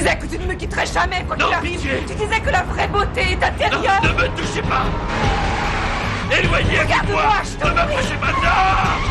disais que tu ne me quitterais jamais, quoi qu'il Non, arrive. pitié. Tu disais que la vraie beauté est intérieure. Non, ne me touchez pas. Éloignez-vous. Regarde-moi, je Ne t'en prie. m'approchez pas. Non.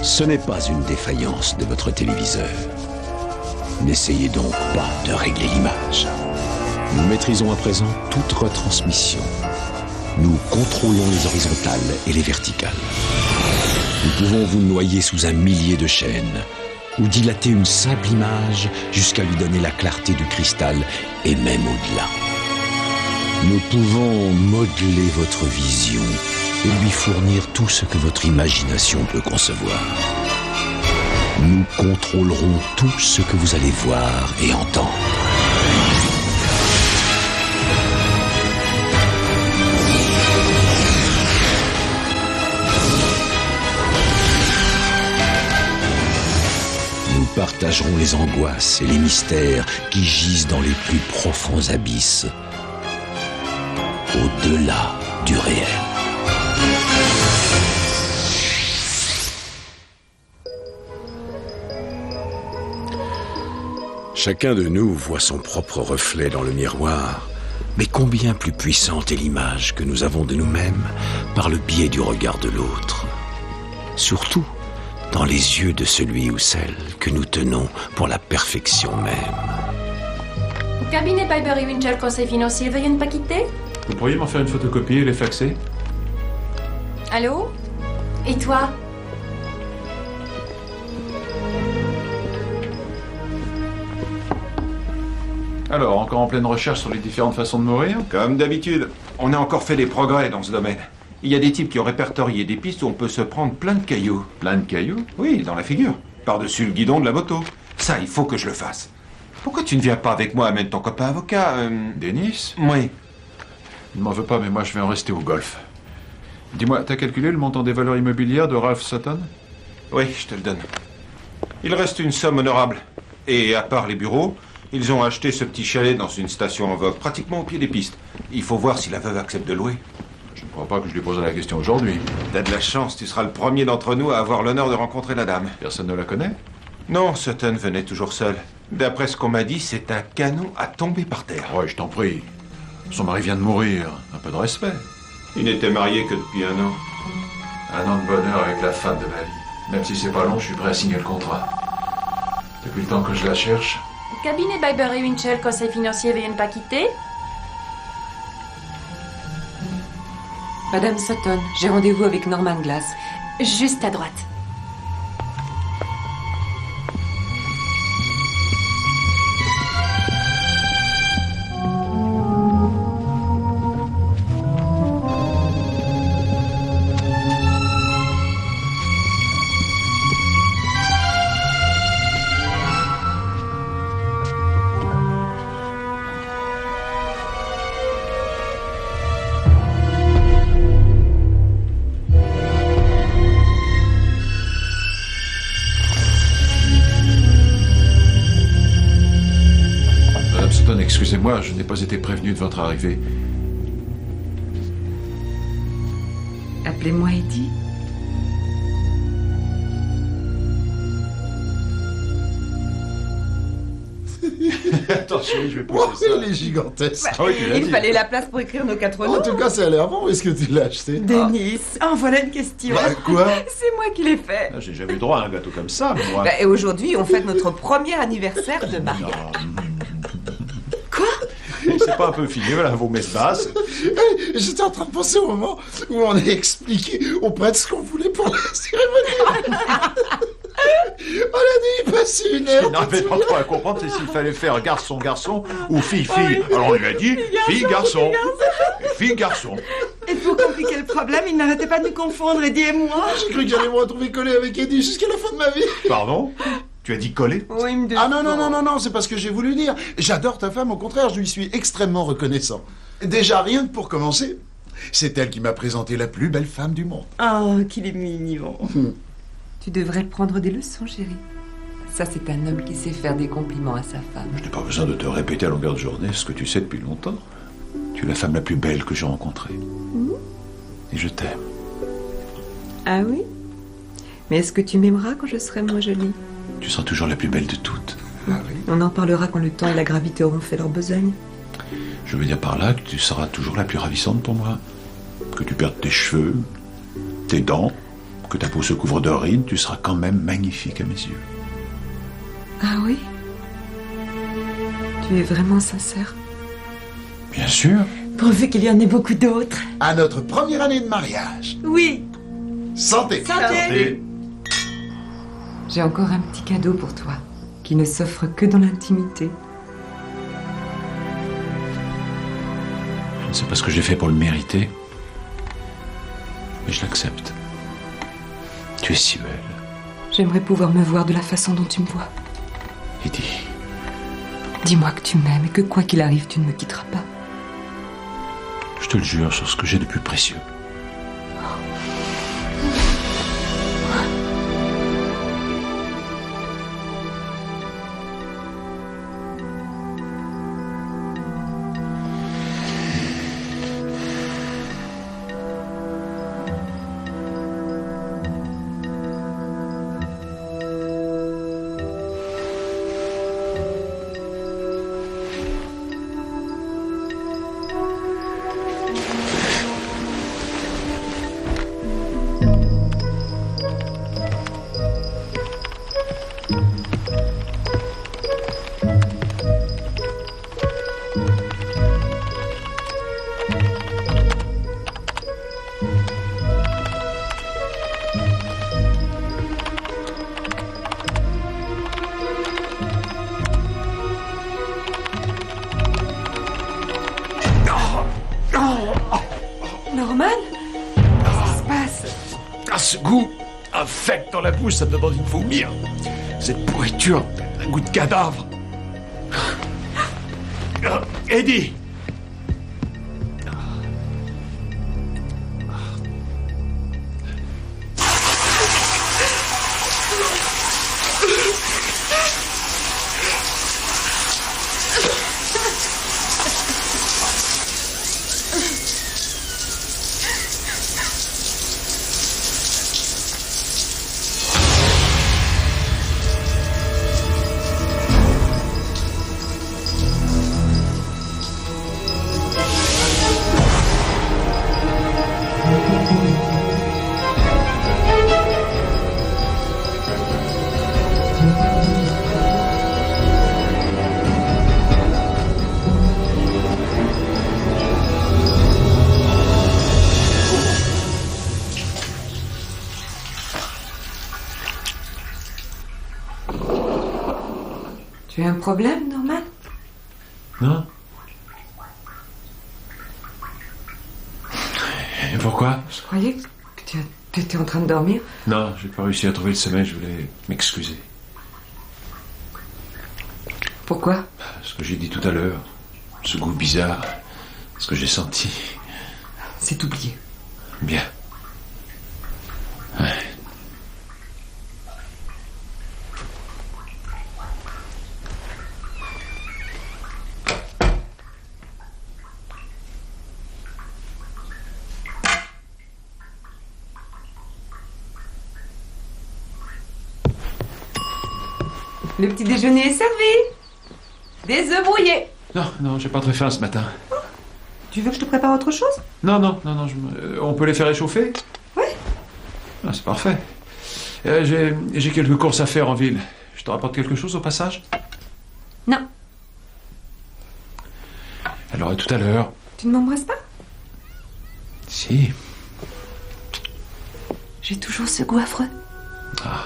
Ce n'est pas une défaillance de votre téléviseur. N'essayez donc pas de régler l'image. Nous maîtrisons à présent toute retransmission. Nous contrôlons les horizontales et les verticales. Nous pouvons vous noyer sous un millier de chaînes ou dilater une simple image jusqu'à lui donner la clarté du cristal et même au-delà. Nous pouvons modeler votre vision et lui fournir tout ce que votre imagination peut concevoir. Nous contrôlerons tout ce que vous allez voir et entendre. Nous partagerons les angoisses et les mystères qui gisent dans les plus profonds abysses, au-delà du réel. Chacun de nous voit son propre reflet dans le miroir, mais combien plus puissante est l'image que nous avons de nous-mêmes par le biais du regard de l'autre. Surtout dans les yeux de celui ou celle que nous tenons pour la perfection même. Cabinet Piper et Winchell, conseil financier, veuillez ne pas quitter. Vous pourriez m'en faire une photocopie et les faxer? Allô? Et toi? Alors, encore en pleine recherche sur les différentes façons de mourir? Comme d'habitude, on a encore fait des progrès dans ce domaine. Il y a des types qui ont répertorié des pistes où on peut se prendre plein de cailloux. Plein de cailloux? Oui, dans la figure. Par-dessus le guidon de la moto. Ça, il faut que je le fasse. Pourquoi tu ne viens pas avec moi, amène ton copain avocat Denis? Oui. Ne m'en veux pas, mais moi je vais en rester au golf. Dis-moi, t'as calculé le montant des valeurs immobilières de Ralph Sutton? Oui, je te le donne. Il reste une somme honorable. Et à part les bureaux, ils ont acheté ce petit chalet dans une station en vogue, pratiquement au pied des pistes. Il faut voir si la veuve accepte de louer. Je ne crois pas que je lui poserai la question aujourd'hui. T'as de la chance, tu seras le premier d'entre nous à avoir l'honneur de rencontrer la dame. Personne ne la connaît? Non, Sutton venait toujours seul. D'après ce qu'on m'a dit, c'est un canon à tomber par terre. Ouais, je t'en prie. Son mari vient de mourir. Un peu de respect. Il n'était marié que depuis 1 an. Un an de bonheur avec la femme de ma vie. Même si c'est pas long, je suis prêt à signer le contrat. Depuis le temps que je la cherche. Cabinet Piper et Winchell, conseil financier, veuillez ne pas quitter. Madame Sutton, j'ai rendez-vous avec Norman Glass. Juste à droite. Excusez-moi, je n'ai pas été prévenu de votre arrivée. Appelez-moi Eddie. Attention, je vais pousser ça. Il est gigantesque. Ah oui, tu l'as Il dit. fallait la place pour écrire nos 4 En noms. tout cas, ça a l'air bon. Où est-ce que tu l'as acheté? Denis, en voilà une question. Bah, quoi? C'est moi qui l'ai fait. Ah, j'ai jamais eu droit à un gâteau comme ça, moi. Et aujourd'hui, on fête notre premier anniversaire de mariage. Quoi? C'est pas un peu fini, voilà, vos messes basses. Hey, j'étais en train de penser au moment où on a expliqué aux prêtres ce qu'on voulait pour la cérémonie. On a dit passer 1 heure. Non, mais pas trop à comprendre, c'est s'il fallait faire garçon-garçon ou fille-fille. Alors on lui a dit fille-garçon. Fille-garçon. Et pour compliquer le problème, il n'arrêtait pas de nous confondre, Eddie et moi. J'ai cru que j'allais me retrouver collé avec Eddie jusqu'à la fin de ma vie. Pardon? Tu as dit coller? Oui, il me Ah non, c'est pas ce que j'ai voulu dire. J'adore ta femme, au contraire, je lui suis extrêmement reconnaissant. Déjà, rien que pour commencer, c'est elle qui m'a présenté la plus belle femme du monde. Oh, qu'il est mignon. Tu devrais prendre des leçons, chérie. Ça, c'est un homme qui sait faire des compliments à sa femme. Je n'ai pas besoin de te répéter à longueur de journée ce que tu sais depuis longtemps. Tu es la femme la plus belle que j'ai rencontrée. Et je t'aime. Ah oui? Mais est-ce que tu m'aimeras quand je serai moins jolie? Tu seras toujours la plus belle de toutes. On en parlera quand le temps et la gravité auront fait leur besogne. Je veux dire par là que tu seras toujours la plus ravissante pour moi. Que tu perdes tes cheveux, tes dents, que ta peau se couvre de rides, tu seras quand même magnifique à mes yeux. Ah oui? Tu es vraiment sincère? Bien sûr. Pourvu qu'il y en ait beaucoup d'autres. À notre première année de mariage. Oui. Santé. Santé. J'ai encore un petit cadeau pour toi, qui ne s'offre que dans l'intimité. Je ne sais pas ce que j'ai fait pour le mériter, mais je l'accepte. Tu es si belle. J'aimerais pouvoir me voir de la façon dont tu me vois. Eddie. Dis-moi que tu m'aimes et que quoi qu'il arrive, tu ne me quitteras pas. Je te le jure sur ce que j'ai de plus précieux. Norman? Qu'est-ce qui se passe? Ah, ce goût infect dans la bouche, ça me donne envie de vomir. Cette pourriture, un goût de cadavre. Eddie! Tu as un problème, Norman? Non? Et pourquoi? Je croyais que tu étais en train de dormir. Non, j'ai pas réussi à trouver le sommeil, je voulais m'excuser. Pourquoi? Ce que j'ai dit tout à l'heure, ce goût bizarre, ce que j'ai senti. C'est oublié. Bien. Ouais. Le petit déjeuner est servi. Des œufs brouillés. Non, j'ai pas très faim ce matin. Tu veux que je te prépare autre chose? Non, on peut les faire réchauffer? Oui. Ah, c'est parfait. J'ai quelques courses à faire en ville. Je te rapporte quelque chose au passage? Non. Alors, à tout à l'heure. Tu ne m'embrasses pas? Si. J'ai toujours ce goût affreux. Ah.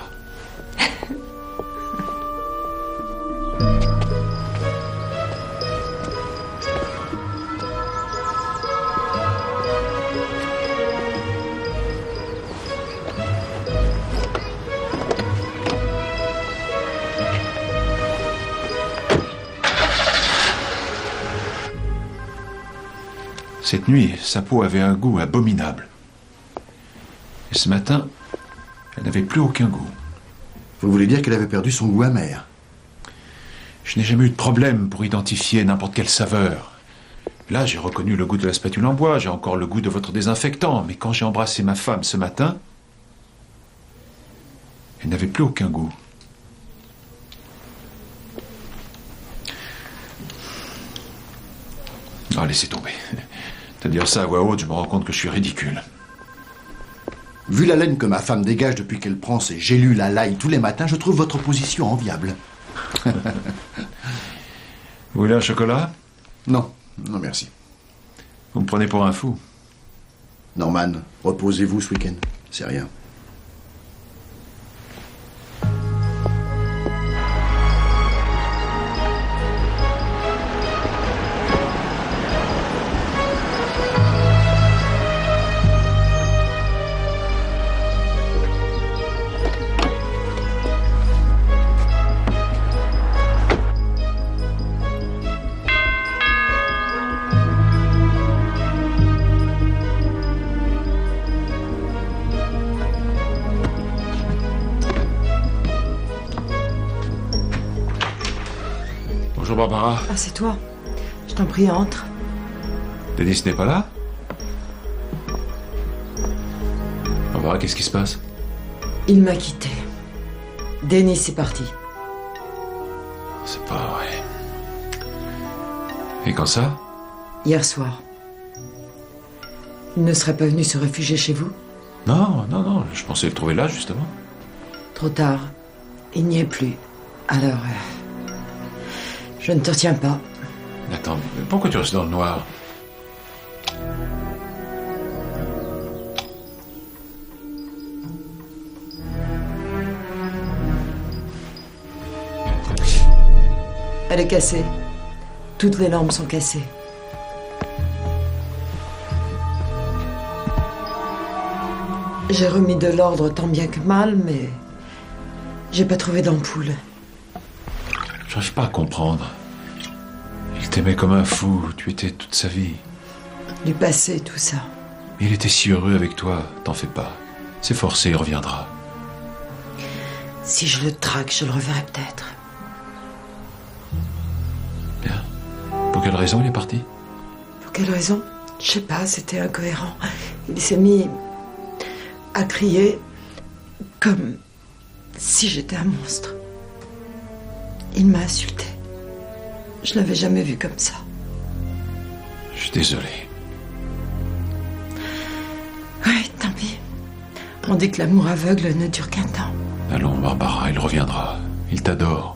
Cette nuit, sa peau avait un goût abominable. Et ce matin, elle n'avait plus aucun goût. Vous voulez dire qu'elle avait perdu son goût amer? Je n'ai jamais eu de problème pour identifier n'importe quelle saveur. Là, j'ai reconnu le goût de la spatule en bois, j'ai encore le goût de votre désinfectant, mais quand j'ai embrassé ma femme ce matin, elle n'avait plus aucun goût. Oh, laissez tomber. De dire ça à voix haute, je me rends compte que je suis ridicule. Vu la laine que ma femme dégage depuis qu'elle prend ses gélules à l'ail tous les matins, je trouve votre position enviable. Vous voulez un chocolat? Non, non merci. Vous me prenez pour un fou. Norman, reposez-vous ce week-end. C'est rien. Bonjour Barbara. Ah, c'est toi. Je t'en prie, entre. Denis n'est pas là? Barbara, qu'est-ce qui se passe? Il m'a quitté. Denis est parti. C'est pas vrai. Et quand ça? Hier soir. Il ne serait pas venu se réfugier chez vous? Non, non, non, je pensais le trouver là, justement. Trop tard. Il n'y est plus. Alors, je ne te retiens pas. Attends, mais pourquoi tu restes dans le noir? Elle est cassée. Toutes les lampes sont cassées. J'ai remis de l'ordre tant bien que mal, mais j'ai pas trouvé d'ampoule. J'arrive pas à comprendre. Il t'aimait comme un fou, tu étais toute sa vie. Du passé, tout ça. Mais il était si heureux avec toi, t'en fais pas. C'est forcé, il reviendra. Si je le traque, je le reverrai peut-être. Bien. Pour quelle raison il est parti? Pour quelle raison? Je sais pas, c'était incohérent. Il s'est mis à crier comme si j'étais un monstre. Il m'a insulté. Je l'avais jamais vu comme ça. Je suis désolé. Oui, tant pis. On dit que l'amour aveugle ne dure qu'un temps. Allons, Barbara, il reviendra. Il t'adore.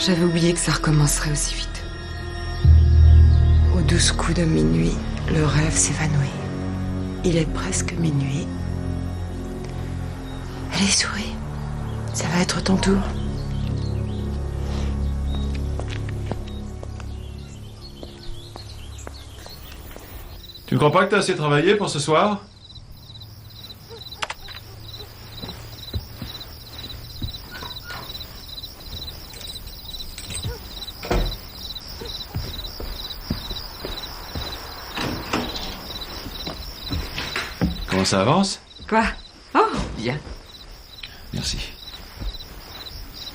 J'avais oublié que ça recommencerait aussi vite. Aux 12 coups de minuit, le rêve s'évanouit. Il est presque minuit. Allez, souris. Ça va être ton tour. Tu ne crois pas que t'as assez travaillé pour ce soir? Comment ça avance? Quoi? Oh, bien. Merci.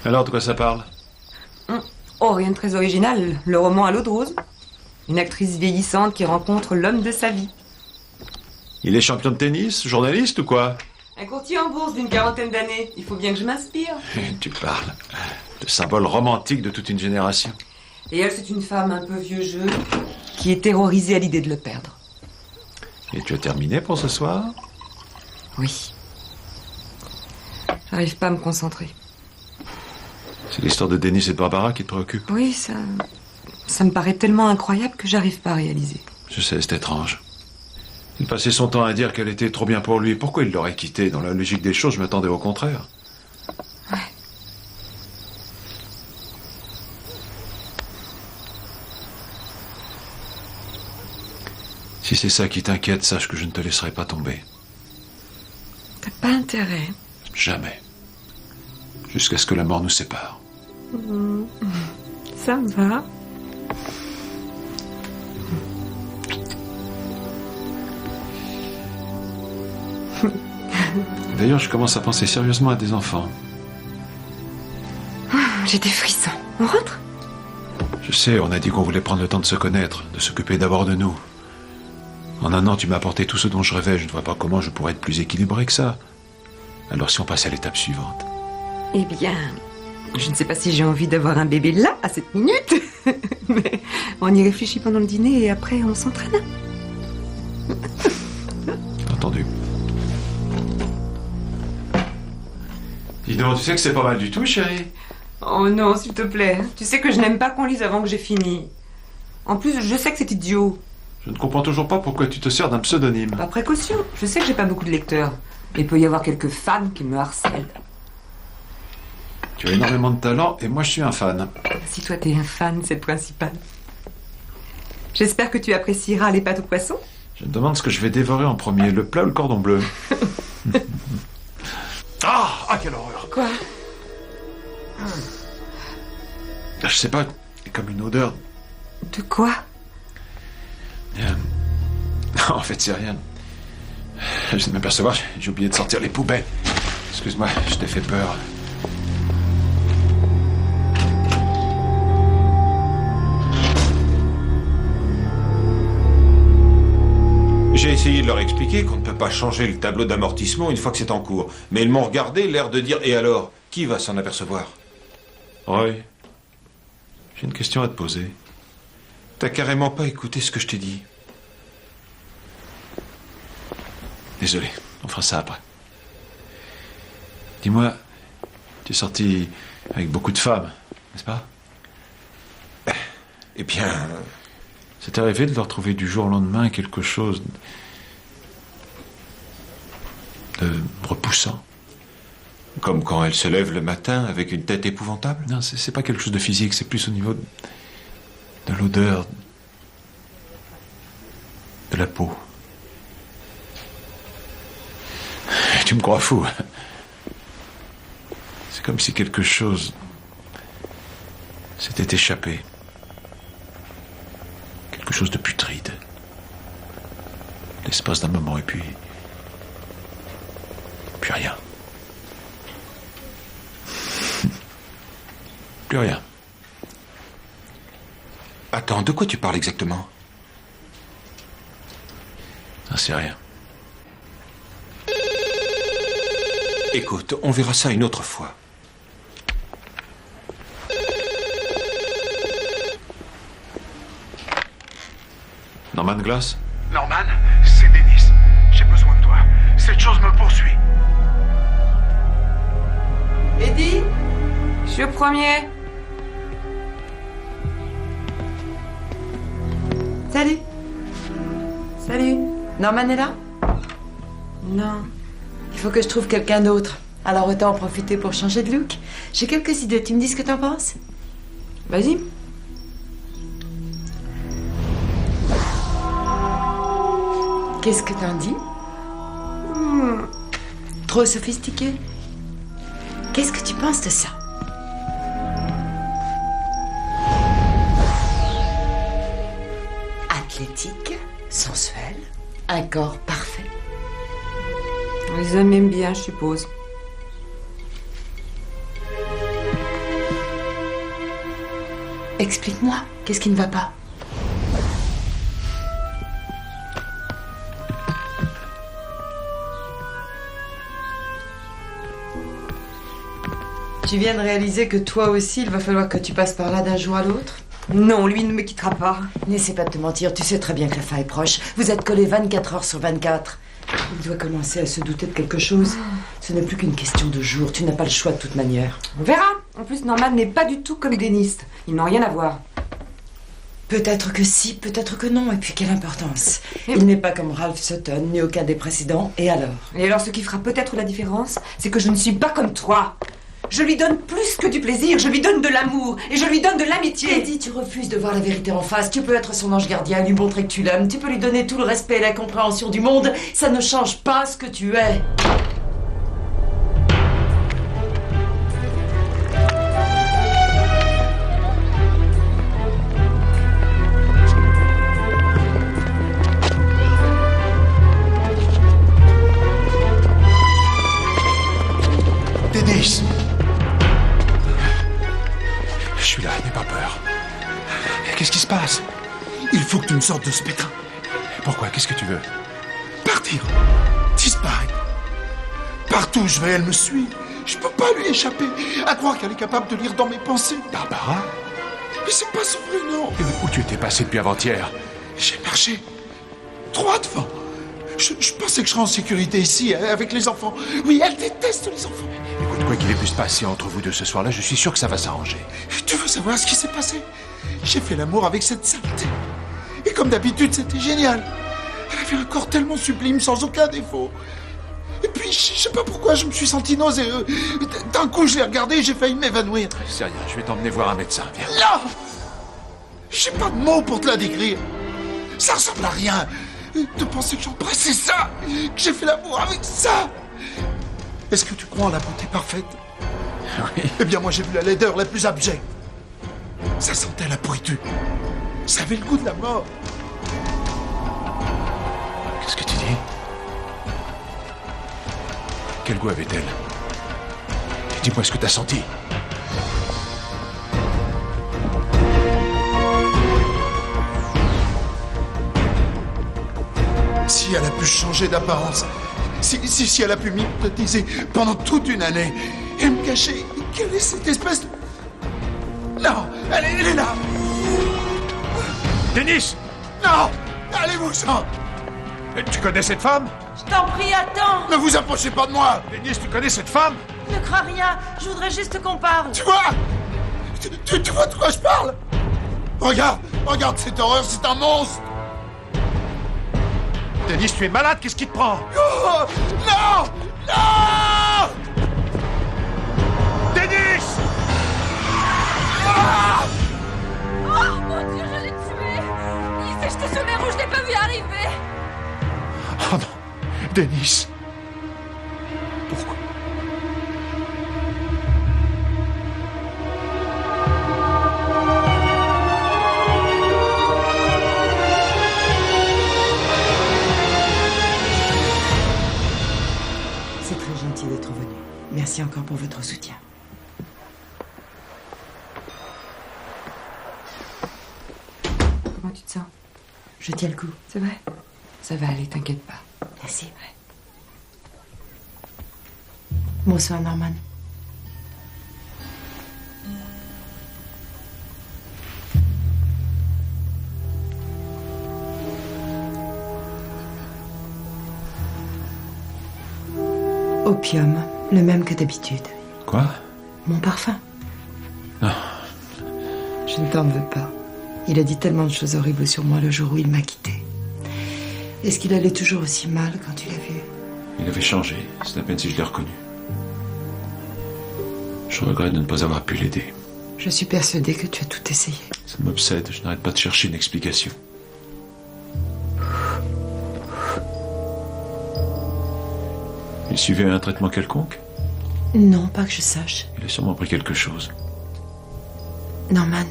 Alors, de quoi ça parle? Oh, rien de très original. Le roman à l'eau de rose. Une actrice vieillissante qui rencontre l'homme de sa vie. Il est champion de tennis, journaliste ou quoi? Un courtier en bourse d'une 40aine d'années. Il faut bien que je m'inspire. Tu parles. Le symbole romantique de toute une génération. Et elle, c'est une femme un peu vieux jeu qui est terrorisée à l'idée de le perdre. Et tu as terminé pour ce soir? Oui. J'arrive pas à me concentrer. C'est l'histoire de Denis et de Barbara qui te préoccupe? Oui, ça me paraît tellement incroyable que j'arrive pas à réaliser. Je sais, c'est étrange. Il passait son temps à dire qu'elle était trop bien pour lui. Pourquoi il l'aurait quittée? Dans la logique des choses, je m'attendais au contraire. Ouais. Si c'est ça qui t'inquiète, sache que je ne te laisserai pas tomber. T'as pas intérêt. Jamais. Jusqu'à ce que la mort nous sépare. Ça va. D'ailleurs, je commence à penser sérieusement à des enfants. J'ai des frissons. On rentre? Je sais, on a dit qu'on voulait prendre le temps de se connaître, de s'occuper d'abord de nous. En un an, tu m'as apporté tout ce dont je rêvais. Je ne vois pas comment je pourrais être plus équilibré que ça. Alors si on passe à l'étape suivante. Eh bien, je ne sais pas si j'ai envie d'avoir un bébé là, à cette minute. Mais on y réfléchit pendant le dîner et après on s'entraîne. Entendu. Dis donc, tu sais que c'est pas mal du tout, chérie. Oh non, s'il te plaît. Tu sais que je n'aime pas qu'on lise avant que j'ai fini. En plus, je sais que c'est idiot. Je ne comprends toujours pas pourquoi tu te sers d'un pseudonyme. Par précaution. Je sais que j'ai pas beaucoup de lecteurs. Il peut y avoir quelques fans qui me harcèlent. Tu as énormément de talent et moi je suis un fan. Si toi t'es un fan, c'est le principal. J'espère que tu apprécieras les pâtes aux poissons. Je me demande ce que je vais dévorer en premier, le plat ou le cordon bleu. Ah, quelle horreur. Quoi? Je sais pas, comme une odeur. De quoi? En fait, c'est rien. Je viens de m'apercevoir, j'ai oublié de sortir les poubelles. Excuse-moi, je t'ai fait peur. J'ai essayé de leur expliquer qu'on ne peut pas changer le tableau d'amortissement une fois que c'est en cours. Mais ils m'ont regardé, l'air de dire « Et alors? Qui va s'en apercevoir ?» Roy, j'ai une question à te poser. T'as carrément pas écouté ce que je t'ai dit. Désolé, on fera ça après. Dis-moi, tu es sorti avec beaucoup de femmes, n'est-ce pas? Eh bien... Ça t'est arrivé de leur trouver du jour au lendemain quelque chose de repoussant? Comme quand elle se lève le matin avec une tête épouvantable? Non, c'est pas quelque chose de physique, c'est plus au niveau de l'odeur de la peau. Tu me crois fou. C'est comme si quelque chose s'était échappé. Quelque chose de putride. L'espace d'un moment et puis rien. Plus rien. Attends, de quoi tu parles exactement? Ça, c'est rien. Écoute, on verra ça une autre fois. Norman Glass? Norman, c'est Dennis. J'ai besoin de toi. Cette chose me poursuit. Eddie, je suis au premier. Salut. Salut. Norman est là? Non. Il faut que je trouve quelqu'un d'autre. Alors autant en profiter pour changer de look. J'ai quelques idées. Tu me dis ce que t'en penses? Vas-y. Qu'est-ce que t'en dis? Trop sophistiqué? Qu'est-ce que tu penses de ça? Athlétique, sensuel, un corps parfait. Les hommes aiment bien, je suppose. Explique-moi, qu'est-ce qui ne va pas? Tu viens de réaliser que toi aussi, il va falloir que tu passes par là d'un jour à l'autre? Non, lui ne me quittera pas. N'essaie pas de te mentir, tu sais très bien que la fin est proche. Vous êtes collés 24 heures sur 24. Il doit commencer à se douter de quelque chose. Ce n'est plus qu'une question de jours, tu n'as pas le choix de toute manière. On verra. En plus, Norman n'est pas du tout comme Dennis. Ils n'ont rien à voir. Peut-être que si, peut-être que non, et puis quelle importance. Il n'est pas comme Ralph Sutton, ni aucun des précédents, et alors? Et alors, ce qui fera peut-être la différence, c'est que je ne suis pas comme toi. Je lui donne plus que du plaisir, je lui donne de l'amour, et je lui donne de l'amitié. Eddie, tu refuses de voir la vérité en face. Tu peux être son ange gardien, lui montrer que tu l'aimes, tu peux lui donner tout le respect et la compréhension du monde. Ça ne change pas ce que tu es. Dennis! Je suis là, n'aie pas peur. Qu'est-ce qui se passe? Il faut que tu me sortes de ce pétrin. Pourquoi? Qu'est-ce que tu veux? Partir. Disparaître. Partout où je vais, elle me suit. Je peux pas lui échapper. À croire qu'elle est capable de lire dans mes pensées. Barbara? Mais c'est pas son vrai nom. Où tu étais passé depuis avant-hier? J'ai marché. Droit devant. Je pensais que je serais en sécurité ici, avec les enfants. Oui, elle déteste les enfants. Écoute, quoi qu'il ait pu se passer entre vous deux ce soir-là, je suis sûr que ça va s'arranger. Tu veux savoir ce qui s'est passé? J'ai fait l'amour avec cette saleté. Et comme d'habitude, c'était génial. Elle avait un corps tellement sublime, sans aucun défaut. Et puis, je sais pas pourquoi, je me suis senti nauséeux. D'un coup, je l'ai regardé et j'ai failli m'évanouir. C'est rien, je vais t'emmener voir un médecin, viens. Non! J'ai pas de mots pour te la décrire. Ça ressemble à rien. De penser que j'embrassais ça, que j'ai fait l'amour avec ça. Est-ce que tu crois en la beauté parfaite? Oui. Eh bien, moi, j'ai vu la laideur la plus abjecte. Ça sentait la pourriture. Ça avait le goût de la mort. Qu'est-ce que tu dis? Quel goût avait-elle? Dis-moi ce que t'as senti. Si elle a pu changer d'apparence, si elle a pu m'hypnotiser pendant toute une année et me cacher, quelle est cette espèce de... Non, elle est là. Dennis! Non, allez-vous-en. Tu connais cette femme? Je t'en prie, attends. Ne vous approchez pas de moi. Dennis, tu connais cette femme? Ne crains rien, je voudrais juste qu'on parle. Tu vois? Tu vois de quoi je parle? Regarde cette horreur, c'est un monstre. Dennis, tu es malade, qu'est-ce qui te prend? Oh, non! Non! Dennis! Ah! Oh mon Dieu, je l'ai tué! Il s'est jeté sur mes roues, je l'ai pas vu arriver! Oh non! Dennis! Pourquoi? C'est très gentil d'être venu. Merci encore pour votre soutien. Comment tu te sens? Je tiens le coup. C'est vrai? Ça va aller, t'inquiète pas. Merci. Bonsoir, Norman. Opium, le même que d'habitude. Quoi? Mon parfum. Non. Je ne t'en veux pas. Il a dit tellement de choses horribles sur moi le jour où il m'a quitté. Est-ce qu'il allait toujours aussi mal quand tu l'as vu? Il avait changé, c'est à peine si je l'ai reconnu. Je regrette de ne pas avoir pu l'aider. Je suis persuadée que tu as tout essayé. Ça m'obsède, je n'arrête pas de chercher une explication. Il suivait un traitement quelconque? Non, pas que je sache. Il a sûrement pris quelque chose. Norman,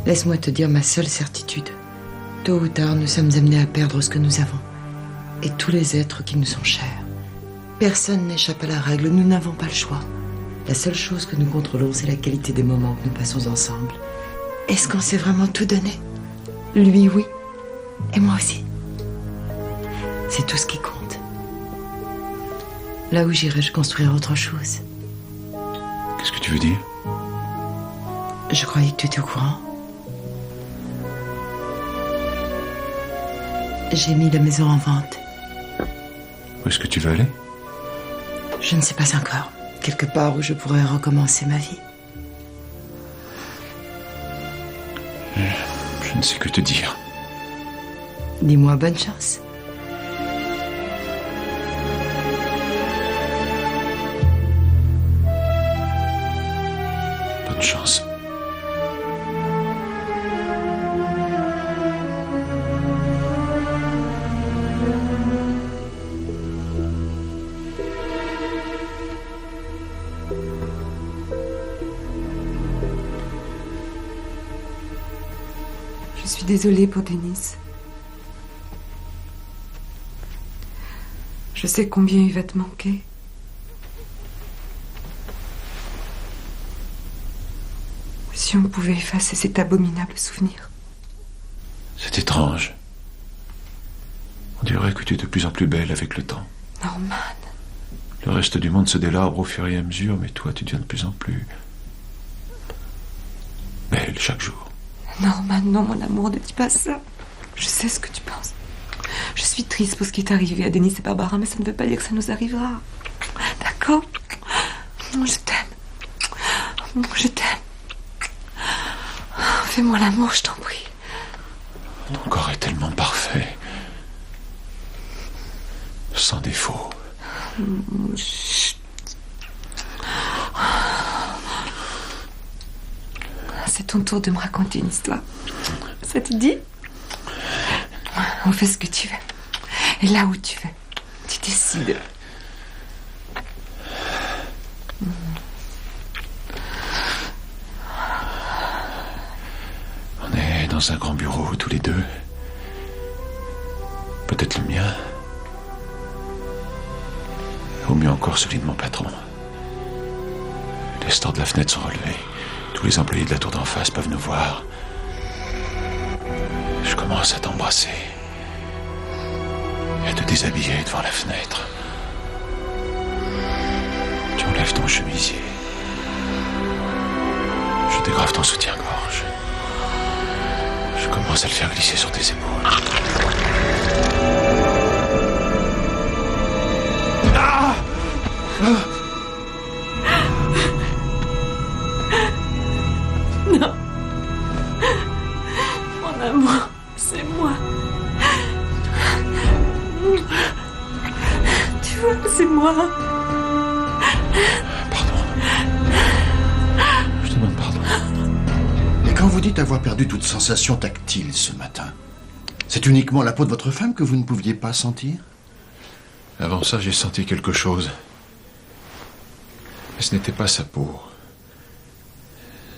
laisse-moi te dire ma seule certitude. Tôt ou tard, nous sommes amenés à perdre ce que nous avons. Et tous les êtres qui nous sont chers. Personne n'échappe à la règle, nous n'avons pas le choix. La seule chose que nous contrôlons, c'est la qualité des moments que nous passons ensemble. Est-ce qu'on s'est vraiment tout donné? Lui, oui. Et moi aussi. C'est tout ce qui compte. Là où j'irai-je construire autre chose? Qu'est-ce que tu veux dire? Je croyais que tu étais au courant. J'ai mis la maison en vente. Où est-ce que tu veux aller? Je ne sais pas encore. Quelque part où je pourrais recommencer ma vie. sais que te dire. Dis-moi bonne chance. Bonne chance. Je suis désolée pour Denis. Je sais combien il va te manquer. Si on pouvait effacer cet abominable souvenir. C'est étrange. On dirait que tu es de plus en plus belle avec le temps. Norman. Le reste du monde se délabre au fur et à mesure, mais toi, tu deviens de plus en plus belle chaque jour. Norman, non, mon amour, ne dis pas ça. Je sais ce que tu penses. Je suis triste pour ce qui est arrivé à Denis et Barbara, mais ça ne veut pas dire que ça nous arrivera. D'accord? Je t'aime. Je t'aime. Fais-moi l'amour, je t'en prie. Ton corps est tellement parfait. Sans défaut. Chut. C'est ton tour de me raconter une histoire. Ça te dit? On fait ce que tu veux. Et là où tu veux. Tu décides. On est dans un grand bureau, tous les deux. Peut-être le mien. Au mieux encore celui de mon patron. Les stores de la fenêtre sont relevés. Tous les employés de la tour d'en face peuvent nous voir. Je commence à t'embrasser. Et à te déshabiller devant la fenêtre. Tu enlèves ton chemisier. Je dégrave ton soutien-gorge. Je commence à le faire glisser sur tes épaules. Ah! Non. Mon amour, c'est moi. Tu vois, c'est moi. Pardon. Je te demande pardon. Et quand vous dites avoir perdu toute sensation tactile ce matin, c'est uniquement la peau de votre femme que vous ne pouviez pas sentir? Avant ça, j'ai senti quelque chose. Mais ce n'était pas sa peau.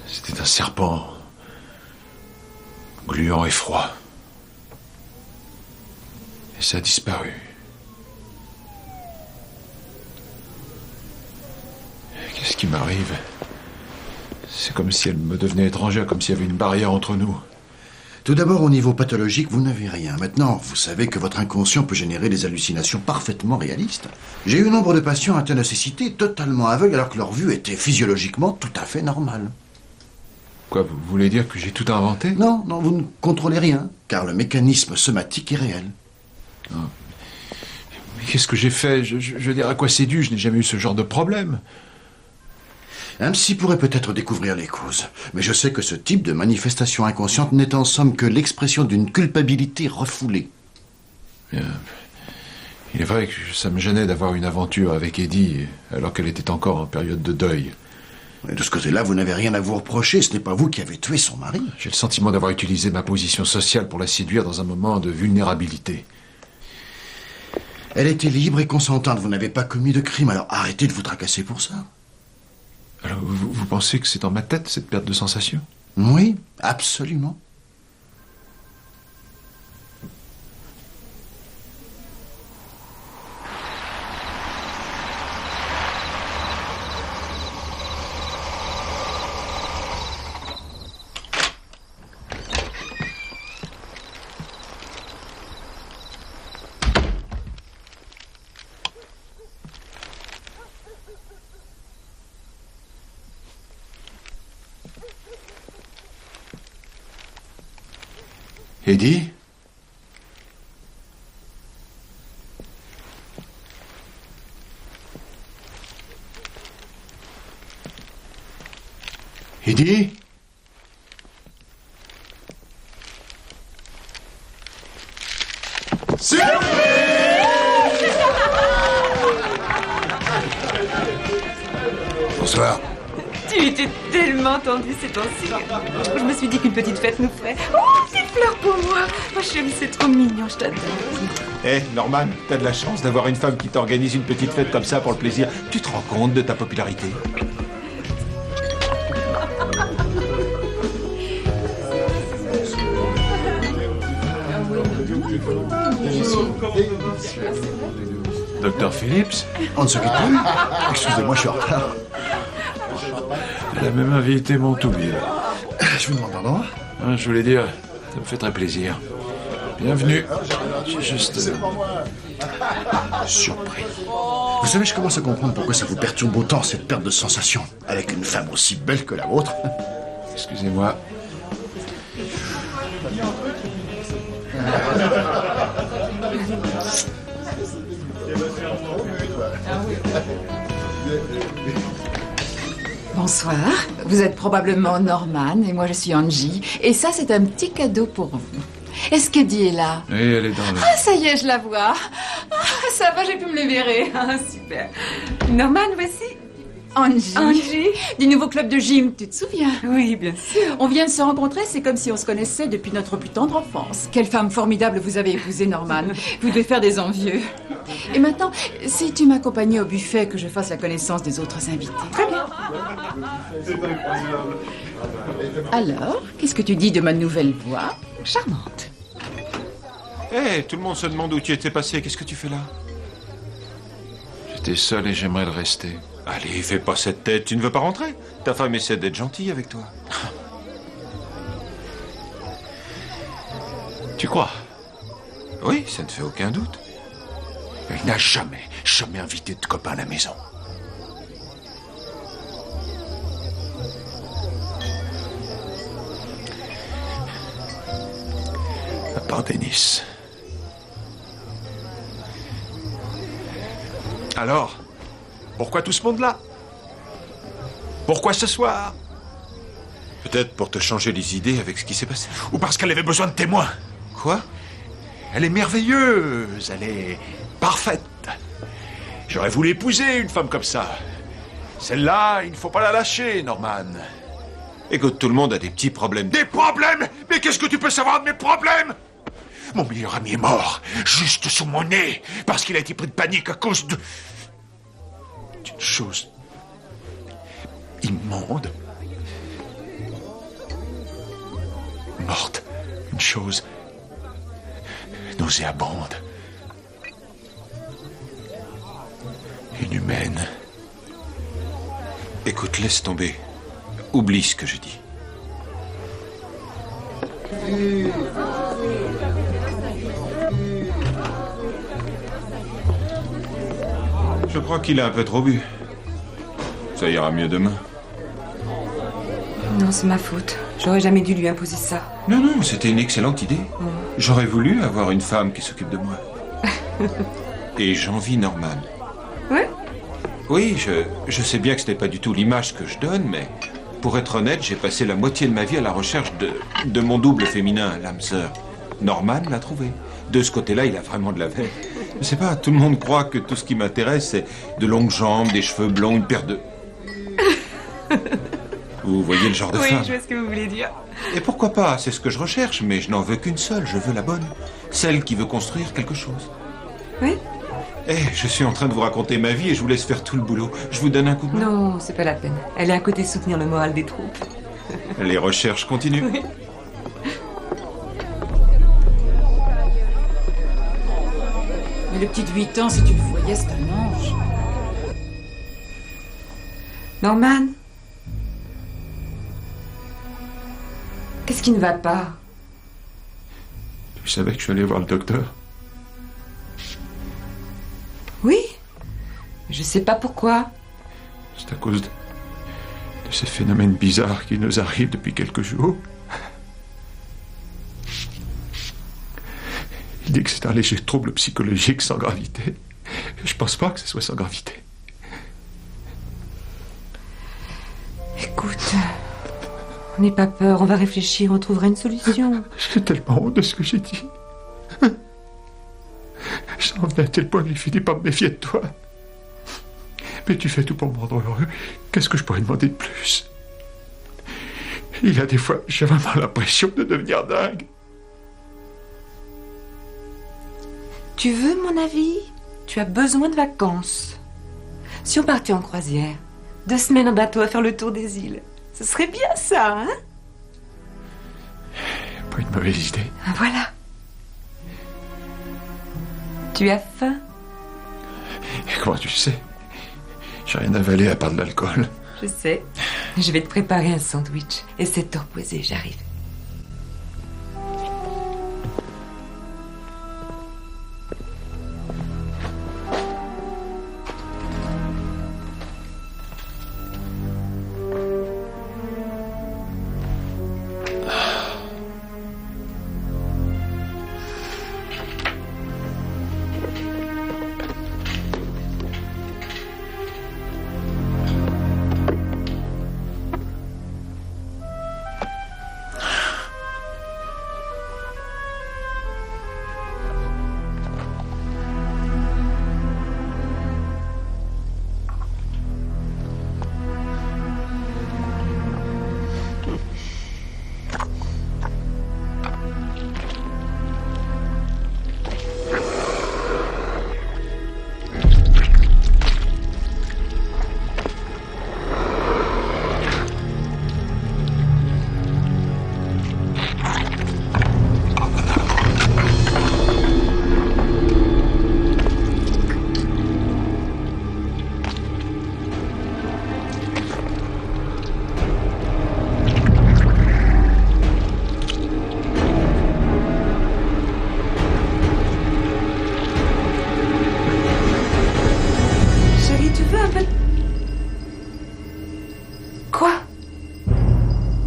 C'était un serpent. Gluant et froid. Et ça a disparu. Qu'est-ce qui m'arrive? C'est comme si elle me devenait étrangère, comme s'il y avait une barrière entre nous. Tout d'abord, au niveau pathologique, vous n'avez rien. Maintenant, vous savez que votre inconscient peut générer des hallucinations parfaitement réalistes. J'ai eu nombre de patients atteints de cécité totalement aveugles alors que leur vue était physiologiquement tout à fait normale. Quoi, vous voulez dire que j'ai tout inventé? Non, non, vous ne contrôlez rien, car le mécanisme somatique est réel. Non. Mais qu'est-ce que j'ai fait? Je veux dire, à quoi c'est dû? Je n'ai jamais eu ce genre de problème. Un psy pourrait peut-être découvrir les causes, mais je sais que ce type de manifestation inconsciente n'est en somme que l'expression d'une culpabilité refoulée. Bien. Il est vrai que ça me gênait d'avoir une aventure avec Eddie, alors qu'elle était encore en période de deuil. Et de ce côté-là, vous n'avez rien à vous reprocher, ce n'est pas vous qui avez tué son mari. J'ai le sentiment d'avoir utilisé ma position sociale pour la séduire dans un moment de vulnérabilité. Elle était libre et consentante, vous n'avez pas commis de crime, alors arrêtez de vous tracasser pour ça. Alors, vous pensez que c'est dans ma tête, cette perte de sensation? Oui, absolument. Eddie? Eddie? Bonsoir. Tu étais tellement tendue ces temps-ci. Je me suis dit qu'une petite fête nous ferait. Oh, petite fleur pour moi. Oh chérie, c'est trop mignon, je t'adore. Eh, Norman, t'as de la chance d'avoir une femme qui t'organise une petite fête comme ça pour le plaisir. Tu te rends compte de ta popularité? Docteur Phillips? On ne se quitte plus? Excusez-moi, je suis en retard. Elle a même invité mon Toubib. Je vous demande pardon? Je voulais dire, ça me fait très plaisir. Bienvenue. J'ai juste... surpris. Vous savez, je commence à comprendre pourquoi ça vous perturbe autant, cette perte de sensation, avec une femme aussi belle que la vôtre. Excusez-moi. Bonsoir, vous êtes probablement Norman et moi je suis Angie. Et ça c'est un petit cadeau pour vous. Est-ce qu'Eddie est là? Oui, elle est dans le... Ah, ça y est, je la vois. Ah, ça va, j'ai pu me libérer. Ah, super. Norman, voici. Angie. Du nouveau club de gym, tu te souviens? Oui, bien sûr. On vient de se rencontrer, c'est comme si on se connaissait depuis notre plus tendre enfance. Quelle femme formidable vous avez épousée, Norman. Vous devez faire des envieux. Et maintenant, si tu m'accompagnais au buffet, que je fasse la connaissance des autres invités. Très bien. Alors, qu'est-ce que tu dis de ma nouvelle voix? Charmante. Eh, tout le monde se demande où tu étais passé. Qu'est-ce que tu fais là? J'étais seul et j'aimerais le rester. Allez, fais pas cette tête. Tu ne veux pas rentrer? Ta femme essaie d'être gentille avec toi. Tu crois? Oui, ça ne fait aucun doute. Il n'a jamais invité de copain à la maison. À part Denis. Alors, pourquoi tout ce monde-là? Pourquoi ce soir? Peut-être pour te changer les idées avec ce qui s'est passé. Ou parce qu'elle avait besoin de témoins. Quoi? Elle est merveilleuse, elle est parfaite. J'aurais voulu épouser une femme comme ça. Celle-là, il ne faut pas la lâcher, Norman. Écoute, tout le monde a des petits problèmes. Des problèmes? Mais qu'est-ce que tu peux savoir de mes problèmes? Mon meilleur ami est mort, juste sous mon nez, parce qu'il a été pris de panique à cause d'une chose immonde. Morte. Une chose nauséabonde. Inhumaine. Écoute, laisse tomber. Oublie ce que je dis. Je crois qu'il a un peu trop bu. Ça ira mieux demain. Non, c'est ma faute. J'aurais jamais dû lui imposer ça. Non, non, c'était une excellente idée. J'aurais voulu avoir une femme qui s'occupe de moi. Et j'envie Norman. Ouais? Oui, je sais bien que ce n'est pas du tout l'image que je donne, mais pour être honnête, j'ai passé la moitié de ma vie à la recherche de mon double féminin, l'âme sœur. Norman l'a trouvé. De ce côté-là, il a vraiment de la veine. Je sais pas, tout le monde croit que tout ce qui m'intéresse, c'est de longues jambes, des cheveux blonds, une paire de... Vous voyez le genre de femme? Oui, je vois ce que vous voulez dire. Et pourquoi pas? C'est ce que je recherche, mais je n'en veux qu'une seule. Je veux la bonne. Celle qui veut construire quelque chose. Oui? Eh, je suis en train de vous raconter ma vie et je vous laisse faire tout le boulot. Je vous donne un coup de main. Non, c'est pas la peine. Elle est à côté soutenir le moral des troupes. Les recherches continuent. Oui. Mais le petit de 8 ans, si tu le voyais, c'est un ange. Norman? Qu'est-ce qui ne va pas? Tu savais que je suis allé voir le docteur? Oui. Je sais pas pourquoi. C'est à cause de ces phénomènes bizarres qui nous arrivent depuis quelques jours. Il dit que c'est un léger trouble psychologique sans gravité. Je pense pas que ce soit sans gravité. Écoute, n'aie pas peur, on va réfléchir, on trouvera une solution. J'ai tellement honte de ce que j'ai dit. J'en venais à tel point que j'ai fini par me méfier de toi. Mais tu fais tout pour me rendre heureux. Qu'est-ce que je pourrais demander de plus? Il y a des fois, j'ai vraiment l'impression de devenir dingue. Tu veux mon avis? Tu as besoin de vacances. Si on partait en croisière, 2 semaines en bateau à faire le tour des îles, ce serait bien ça, hein? Pas une mauvaise idée. Ah, voilà. Tu as faim? Et comment tu sais? J'ai rien avalé à part de l'alcool. Je sais. Je vais te préparer un sandwich. Essaie de te reposer, j'arrive.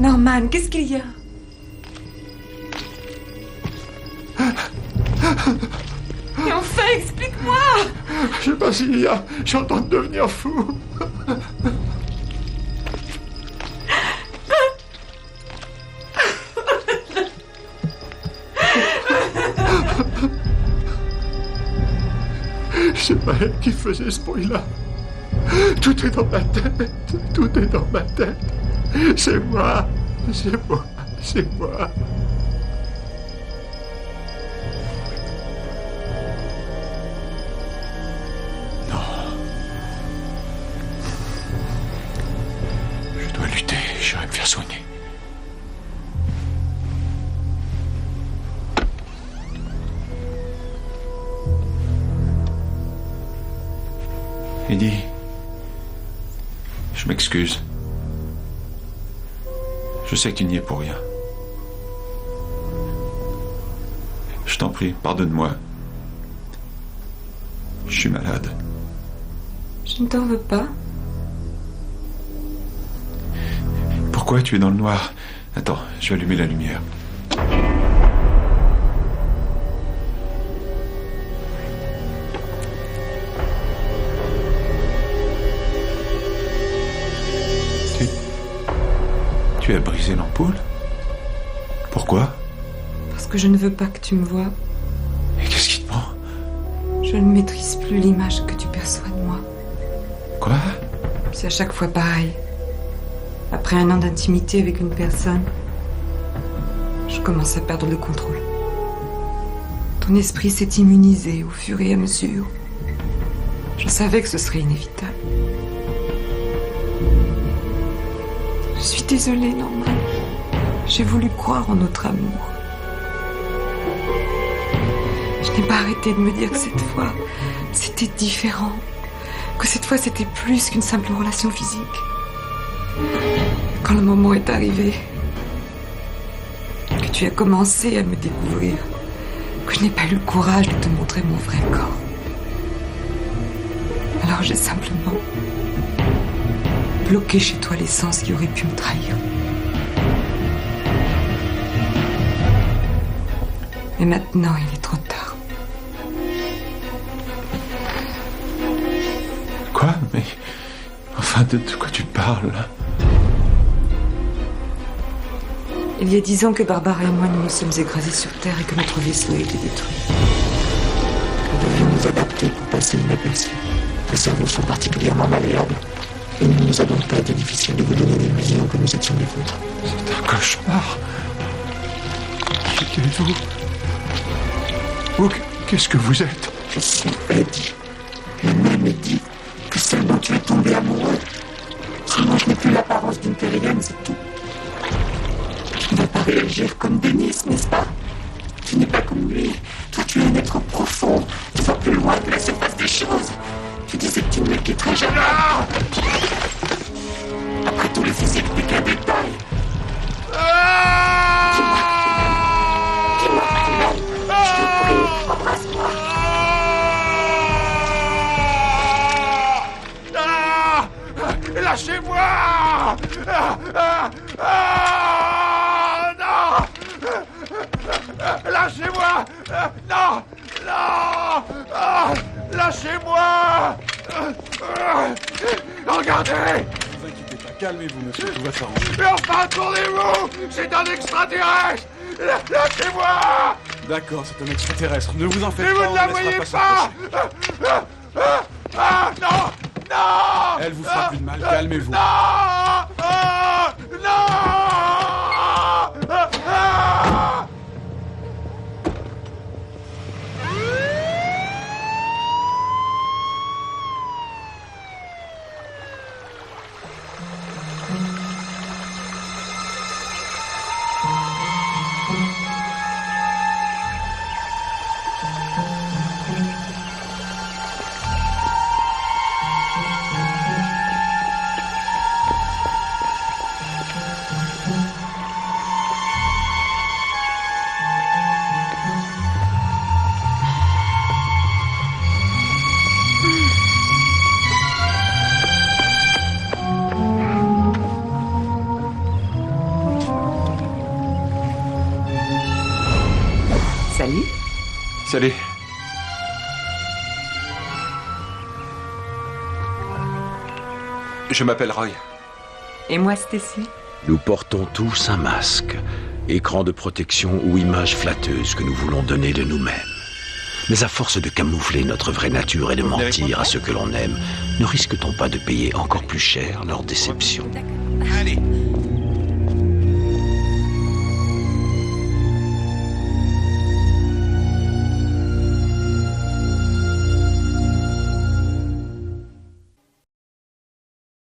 Norman, qu'est-ce qu'il y a? Et enfin, explique-moi! Je sais pas s'il y a... J'ai en train de devenir fou. C'est pas elle qui faisait ce bruit-là. Tout est dans ma tête. Tout est dans ma tête. C'est moi. C'est moi. C'est moi. Non. Je dois lutter. J'irai me faire soigner. Eddie, je m'excuse. Je sais que tu n'y es pour rien. Je t'en prie, pardonne-moi. Je suis malade. Je ne t'en veux pas. Pourquoi tu es dans le noir? Attends, je vais allumer la lumière. Tu as brisé l'ampoule? Pourquoi? Parce que je ne veux pas que tu me vois. Et qu'est-ce qui te prend? Je ne maîtrise plus l'image que tu perçois de moi. Quoi? C'est à chaque fois pareil. Après un an d'intimité avec une personne, je commence à perdre le contrôle. Ton esprit s'est immunisé au fur et à mesure. Je savais que ce serait inévitable. Je suis désolée, Norman. J'ai voulu croire en notre amour. Je n'ai pas arrêté de me dire que cette fois, c'était différent. Que cette fois, c'était plus qu'une simple relation physique. Quand le moment est arrivé, que tu as commencé à me découvrir, que je n'ai pas eu le courage de te montrer mon vrai corps. Alors j'ai simplement bloqué chez toi l'essence qui aurait pu me trahir. Et maintenant, il est trop tard. Quoi? Mais... Enfin, de quoi tu parles, là? Il y a 10 ans que Barbara et moi nous nous sommes écrasés sur Terre et que notre vaisseau a été détruit. Nous devions nous adapter pour passer inaperçus. Les cerveaux sont particulièrement malléables. Et il ne nous a donc pas été difficile de vous donner l'illusion que nous étions les vôtres. C'est un cauchemar. Qui êtes-vous? Qu'est-ce que vous êtes? Je suis Eddie. Le nez me dit que seulement tu es tombé amoureux. Sinon, je n'ai plus l'apparence d'une terrienne, c'est tout. Tu ne vas pas réagir comme Denis, n'est-ce pas? Tu n'es pas comme lui. Toi, tu es un être profond. Tu vas plus loin que la surface des choses. Tu disais que tu ne me quitterais jamais. Après tout, le physique n'est qu'un détail. Dis-moi, Arnold, je te prie, embrasse-moi. Lâchez-moi! Non! Lâchez-moi! Non! Non! Lâchez-moi! Regardez! Ne vous inquiétez pas, calmez-vous, monsieur, tout va s'arranger. Mais enfin, tournez-vous! C'est un extraterrestre! Lâchez-moi! D'accord, c'est un extraterrestre, ne vous en faites mais pas, vous ne la voyez pas! Non! Non! Elle vous fera plus de mal, calmez-vous. Non! Non! Salut. Salut. Je m'appelle Roy. Et moi, Stacy. Nous portons tous un masque, écran de protection ou image flatteuse que nous voulons donner de nous-mêmes. Mais à force de camoufler notre vraie nature et de mentir à ceux que l'on aime, ne risque-t-on pas de payer encore plus cher leur déception? Allez.